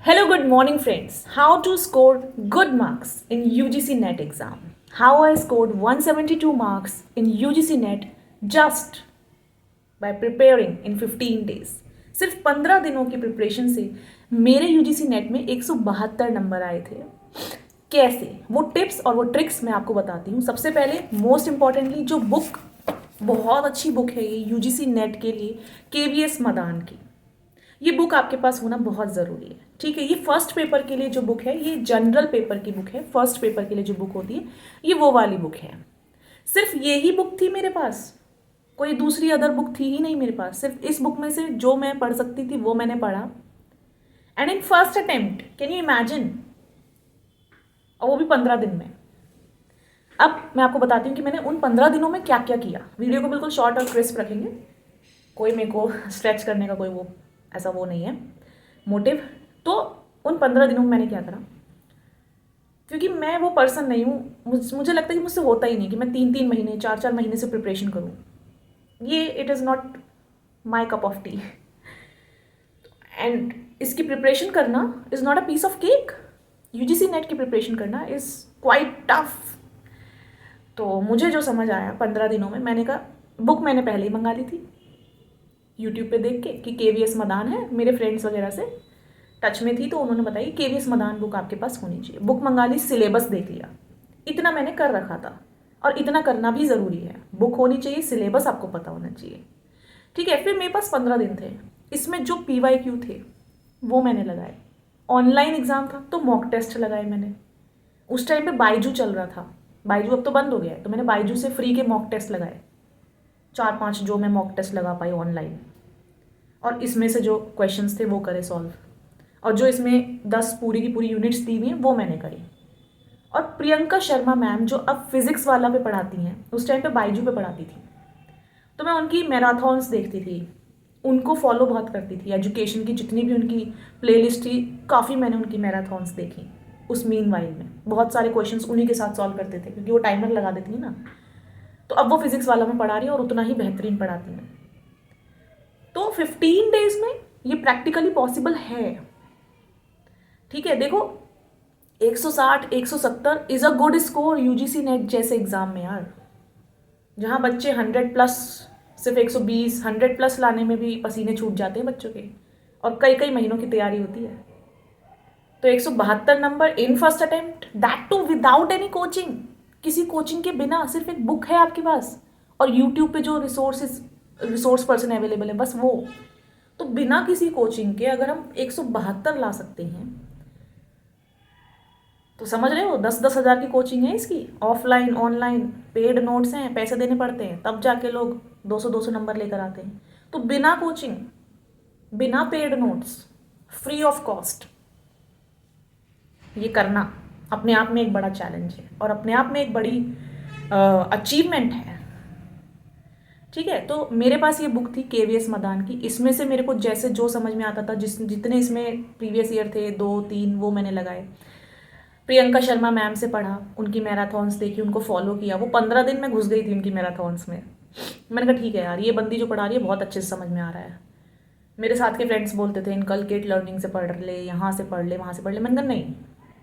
Hello, good morning, friends. How to score good marks in UGC NET exam. How I scored 172 marks in UGC NET just by preparing in 15 days. सिर्फ 15 दिनों की preparation से मेरे UGC net में 172 number आए थे। कैसे? वो टिप्स और वो ट्रिक्स मैं आपको बताती हूँ। सबसे पहले मोस्ट इम्पॉर्टेंटली जो बुक, बहुत अच्छी बुक है ये यूजीसी नेट के लिए, केवीएस मदान की। ये बुक आपके पास होना बहुत ज़रूरी है। ठीक है, ये फर्स्ट पेपर के लिए जो बुक है, ये जनरल पेपर की बुक है। फर्स्ट पेपर के लिए जो बुक होती है ये वो वाली बुक है। सिर्फ यही बुक थी मेरे पास, कोई दूसरी अदर बुक थी ही नहीं मेरे पास। सिर्फ इस बुक में से जो मैं पढ़ सकती थी वो मैंने पढ़ा, and in first attempt, can you imagine, और वो भी 15 दिन में। अब मैं आपको बताती हूँ कि मैंने उन 15 दिनों में क्या क्या किया। वीडियो को बिल्कुल शॉर्ट और क्रिस्प रखेंगे, कोई मेरे को स्ट्रेच करने का कोई वो ऐसा वो नहीं है मोटिव। तो उन 15 दिनों में मैंने क्या करा, क्योंकि मैं वो पर्सन नहीं हूँ, मुझे लगता है कि मुझसे होता ही नहीं कि मैं 3-3 महीने 4-4 महीने से प्रिपरेशन करूँ। ये it is not my cup of tea. And इसकी प्रिपरेशन करना is not a piece of cake. UGC NET की प्रिपरेशन करना इज़ क्वाइट टफ। तो मुझे जो समझ आया 15 दिनों में, मैंने कहा बुक मैंने पहले ही मंगा ली थी यूट्यूब पे देख के कि केवीएस मदान है। मेरे फ्रेंड्स वगैरह से टच में थी तो उन्होंने बताई केवीएस मदान बुक आपके पास होनी चाहिए। बुक मंगा ली, सिलेबस देख लिया, इतना मैंने कर रखा था। और इतना करना भी ज़रूरी है, बुक होनी चाहिए, सिलेबस आपको पता होना चाहिए। ठीक है, फिर मेरे पास 15 दिन थे। इसमें जो PYQ थे वो मैंने लगाए। ऑनलाइन एग्ज़ाम था तो मॉक टेस्ट लगाए मैंने। उस टाइम पे बाइजू चल रहा था, बाइजू अब तो बंद हो गया है, तो मैंने बाइजू से फ्री के मॉक टेस्ट लगाए, 4-5 जो मैं मॉक टेस्ट लगा पाई ऑनलाइन। और इसमें से जो क्वेश्चंस थे वो करे सॉल्व, और जो इसमें 10 पूरी की पूरी यूनिट्स दी हुई हैं वो मैंने करी। और प्रियंका शर्मा मैम जो अब फिजिक्स वाला पे पढ़ाती हैं, उस टाइम पे बाइजू पे पढ़ाती थी, तो मैं उनकी मैराथॉन्स देखती थी, उनको फॉलो बहुत करती थी। एजुकेशन की जितनी भी उनकी प्लेलिस्ट थी, काफ़ी मैंने उनकी मैराथॉन्स देखी। उस मीन वाइल में बहुत सारे क्वेश्चंस उन्हीं के साथ सॉल्व करते थे, क्योंकि वो टाइमर लगा देती है ना। तो अब वो फिजिक्स वाला में पढ़ा रही है और उतना ही बेहतरीन पढ़ाती हैं। तो 15 डेज में ये प्रैक्टिकली पॉसिबल है। ठीक है, देखो 160 170 is a good score UGC net जैसे एग्ज़ाम में यार, जहाँ बच्चे 100 प्लस, सिर्फ 120 100 प्लस लाने में भी पसीने छूट जाते हैं बच्चों के, और कई कई महीनों की तैयारी होती है। तो 172 number in first attempt, that too without any coaching, किसी कोचिंग के बिना। सिर्फ एक बुक है आपके पास और यूट्यूब पे जो रिसोर्स पर्सन अवेलेबल है, बस वो। तो बिना किसी कोचिंग के अगर हम 172 ला सकते हैं, तो समझ रहे हो 10-10 हज़ार की कोचिंग है इसकी, ऑफलाइन ऑनलाइन, पेड नोट्स हैं, पैसे देने पड़ते हैं, तब जाके लोग 200-200 नंबर लेकर आते हैं। तो बिना कोचिंग, बिना paid notes, free of cost, ये करना अपने आप में एक बड़ा चैलेंज है और अपने आप में एक बड़ी अचीवमेंट है। ठीक है, तो मेरे पास ये बुक थी केवीएस मदान की। इसमें से मेरे को जैसे जो समझ में आता था, जितने इसमें प्रीवियस ईयर थे 2-3 वो मैंने लगाए। प्रियंका शर्मा मैम से पढ़ा, उनकी मैराथॉन्स देखी, उनको फॉलो किया। वो 15 दिन में घुस गई थी उनकी मैराथॉन्स में। मैंने कहा ठीक है यार, ये बंदी जो पढ़ा रही है बहुत अच्छे से समझ में आ रहा है। मेरे साथ के फ्रेंड्स बोलते थे इनकलकेट लर्निंग से पढ़ ले, यहाँ से पढ़ ले, वहाँ से पढ़ ले। मैंने कहा नहीं,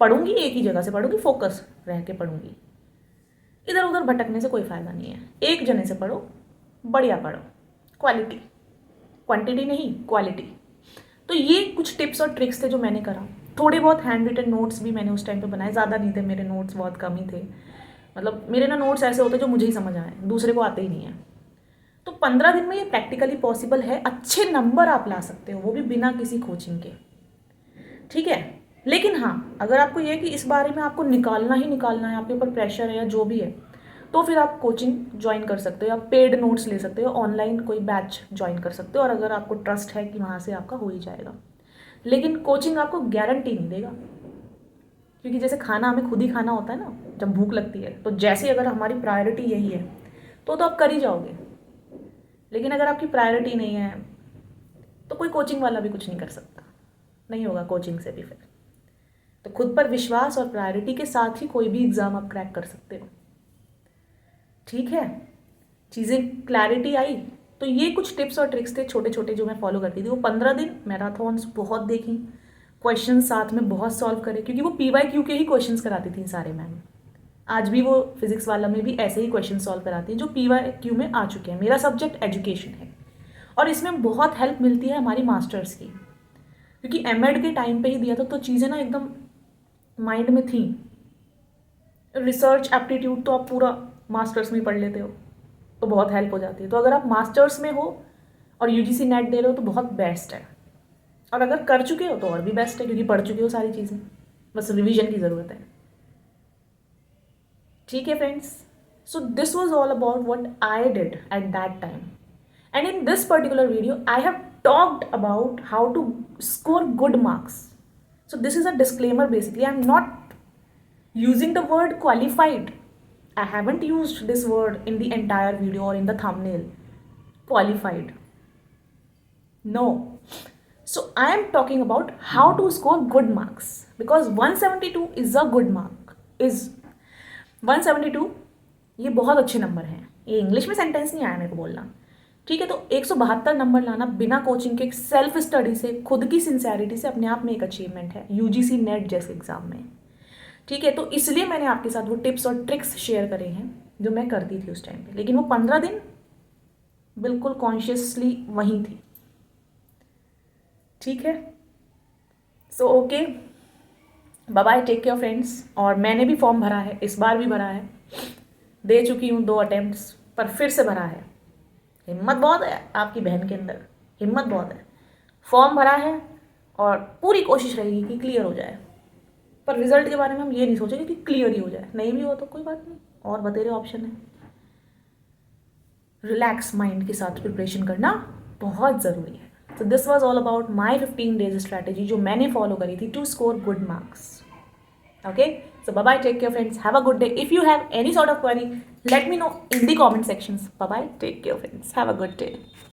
पढ़ूंगी एक ही जगह से पढ़ूंगी, फोकस रह के पढ़ूंगी, इधर उधर भटकने से कोई फ़ायदा नहीं है। एक जने से पढ़ो, बढ़िया पढ़ो, क्वालिटी, क्वांटिटी नहीं क्वालिटी। तो ये कुछ टिप्स और ट्रिक्स थे जो मैंने करा। थोड़े बहुत हैंड रिटन नोट्स भी मैंने उस टाइम पे बनाए, ज़्यादा नहीं थे मेरे नोट्स, बहुत कम ही थे। मतलब मेरे ना नोट्स ऐसे होते जो मुझे ही समझ आए, दूसरे को आते ही नहीं है। तो 15 दिन में ये प्रैक्टिकली पॉसिबल है, अच्छे नंबर आप ला सकते हो, वो भी बिना किसी कोचिंग के। ठीक है, लेकिन हाँ, अगर आपको ये है कि इस बारे में आपको निकालना ही निकालना है, आपके ऊपर प्रेशर है या जो भी है, तो फिर आप कोचिंग ज्वाइन कर सकते हो, आप पेड नोट्स ले सकते हो, ऑनलाइन कोई बैच ज्वाइन कर सकते हो, और अगर आपको ट्रस्ट है कि वहाँ से आपका हो ही जाएगा। लेकिन कोचिंग आपको गारंटी नहीं देगा, क्योंकि जैसे खाना हमें खुद ही खाना होता है ना जब भूख लगती है, तो जैसे अगर हमारी प्रायोरिटी यही है तो आप कर ही जाओगे। लेकिन अगर आपकी प्रायोरिटी नहीं है तो कोई कोचिंग वाला भी कुछ नहीं कर सकता, नहीं होगा कोचिंग से भी। फिर तो खुद पर विश्वास और प्रायोरिटी के साथ ही कोई भी एग्ज़ाम आप क्रैक कर सकते हो। ठीक है, चीज़ें क्लैरिटी आई। तो ये कुछ टिप्स और ट्रिक्स थे छोटे छोटे जो मैं फॉलो करती थी। वो 15 दिन मैराथॉन्स बहुत देखी, क्वेश्चन साथ में बहुत सॉल्व करे, क्योंकि वो PYQ के ही क्वेश्चंस कराती थी सारे मैम। आज भी वो फिजिक्स वाला में भी ऐसे ही क्वेश्चन सॉल्व कराती हैं जो PYQ में आ चुके हैं। मेरा सब्जेक्ट एजुकेशन है और इसमें बहुत हेल्प मिलती है हमारी मास्टर्स की, क्योंकि एमएड के टाइम पे ही दिया था तो चीज़ें ना एकदम माइंड में थी। रिसर्च एप्टीट्यूड तो आप पूरा मास्टर्स में पढ़ लेते हो, तो बहुत हेल्प हो जाती है। तो अगर आप मास्टर्स में हो और UGC नेट दे रहे हो तो बहुत बेस्ट है, और अगर कर चुके हो तो और भी बेस्ट है, क्योंकि पढ़ चुके हो सारी चीज़ें, बस रिवीजन की ज़रूरत है। ठीक है friends, so this was all about what I did at that time, and in this particular video I have talked about how to score good marks. So this is a disclaimer basically. I'm not using the word qualified. I haven't used this word in the entire video or in the thumbnail. Qualified. No. So I am talking about how to score good marks, because 172 is a good mark. Is 172 ये बहुत अच्छे number हैं. ये English में sentence नहीं आया मेरे को बोलना, ठीक है. तो 172 नंबर लाना बिना कोचिंग के, सेल्फ स्टडी से, खुद की सिंसेरिटी से अपने आप में एक अचीवमेंट है UGC नेट जैसे एग्जाम में, ठीक है. तो इसलिए मैंने आपके साथ वो टिप्स और ट्रिक्स शेयर करे हैं जो मैं करती थी उस टाइम पे, लेकिन वो 15 दिन बिल्कुल कॉन्शियसली वहीं थी, ठीक है. So okay, bye bye, take care friends. और मैंने भी फॉर्म भरा है, इस बार भी भरा है, दे चुकी हूँ 2 अटेम्प्ट्स, पर फिर से भरा है. हिम्मत बहुत है आपकी बहन के अंदर, हिम्मत बहुत है. फॉर्म भरा है और पूरी कोशिश रहेगी कि क्लियर हो जाए, पर रिजल्ट के बारे में हम ये नहीं सोचेंगे कि क्लियर ही हो जाए. नहीं भी हो तो कोई बात नहीं, और बतेरे ऑप्शन है. रिलैक्स माइंड के साथ प्रिपरेशन करना बहुत ज़रूरी है. तो this was all about my 15 days strategy जो मैंने फॉलो करी थी to score good marks. Okay, so bye bye, take care friends, have a good day. If you have any sort of query, let me know in the comment sections. Bye bye, take care friends, have a good day.